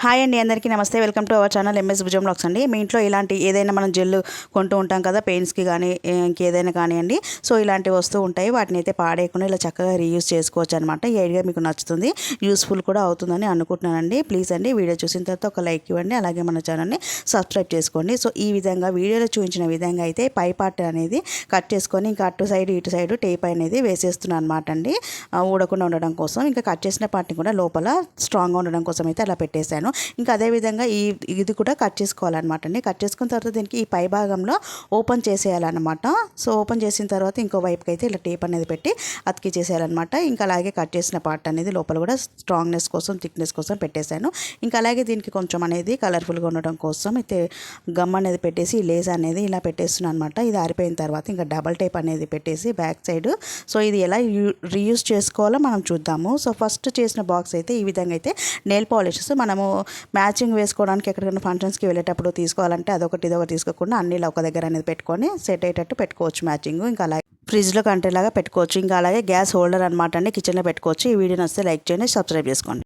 Hi అండి, అందరికీ నమస్తే. Welcome to our channel MS భుజం బ్లాగ్స్ అండి. మీ ఇంట్లో ఇలాంటి ఏదైనా మనం జెల్ కొంటూ ఉంటాం కదా, పెయిన్స్కి కానీ ఇంకేదైనా కానివ్వండి. సో ఇలాంటివి వస్తూ ఉంటాయి. వాటిని అయితే పాడేయకుండా ఇలా చక్కగా రీయూజ్ చేసుకోవచ్చు అనమాట. ఈ ఐడియా మీకు నచ్చుతుంది, యూస్ఫుల్ కూడా అవుతుందని అనుకుంటున్నానండి. ప్లీజ్ అండి, వీడియో చూసిన తర్వాత ఒక లైక్ ఇవ్వండి, అలాగే మన ఛానల్ని సబ్స్క్రైబ్ చేసుకోండి. సో ఈ విధంగా వీడియోలో చూపించిన విధంగా అయితే పై పార్ట్ అనేది కట్ చేసుకొని ఇంకా అటు సైడ్ ఇటు సైడ్ టేప్ అనేది వేసేస్తున్నాను అనమాట అండి, ఊడకుండా ఉండడం కోసం. ఇంకా కట్ చేసిన పార్ట్ని కూడా లోపల స్ట్రాంగ్గా ఉండడం కోసం అయితే అలా పెట్టేశాను. ఇంకా అదేవిధంగా ఇది కూడా కట్ చేసుకోవాలన్నమాట అండి. కట్ చేసుకున్న తర్వాత దీనికి ఈ పై భాగంలో ఓపెన్ చేసేయాలన్నమాట. సో ఓపెన్ చేసిన తర్వాత ఇంకో వైపుకి అయితే ఇలా టేప్ అనేది పెట్టి అతికి చేసేయాలన్నమాట. ఇంకా అలాగే కట్ చేసిన పార్ట్ అనేది లోపల కూడా స్ట్రాంగ్నెస్ కోసం, థిక్నెస్ కోసం పెట్టేశాను. ఇంకా అలాగే దీనికి కొంచెం అనేది కలర్ఫుల్గా ఉండడం కోసం అయితే గమ్ అనేది పెట్టేసి ఈ లేస్ అనేది ఇలా పెట్టేస్తున్నాను అనమాట. ఇది ఆరిపోయిన తర్వాత ఇంకా డబల్ టేప్ అనేది పెట్టేసి బ్యాక్ సైడ్ సో ఇది ఎలా రీయూజ్ చేసుకోవాలో మనం చూద్దాము. సో ఫస్ట్ చేసిన బాక్స్ అయితే ఈ విధంగా అయితే నెయిల్ పాలిషెస్ మనము మ్యాచింగ్ వేసుకోవడానికి ఎక్కడికైనా ఫంక్షన్స్కి వెళ్ళేటప్పుడు తీసుకోవాలంటే అదొకటి ఇదొకటి తీసుకోకుండా అన్ని ఒక దగ్గర అనేది పెట్టుకొని సెట్ అయ్యేటట్టు పెట్టుకోవచ్చు మ్యాచింగ్. ఇంకా అలాగే ఫ్రిడ్జ్లో కంటేలాగా పెట్టుకోవచ్చు. ఇంకా అలాగే గ్యాస్ హోల్డర్ అనమాట అండి, కిచెన్లో పెట్టుకోవచ్చు. ఈ వీడియో నచ్చితే లైక్ చేయండి, సబ్స్క్రైబ్ చేసుకోండి.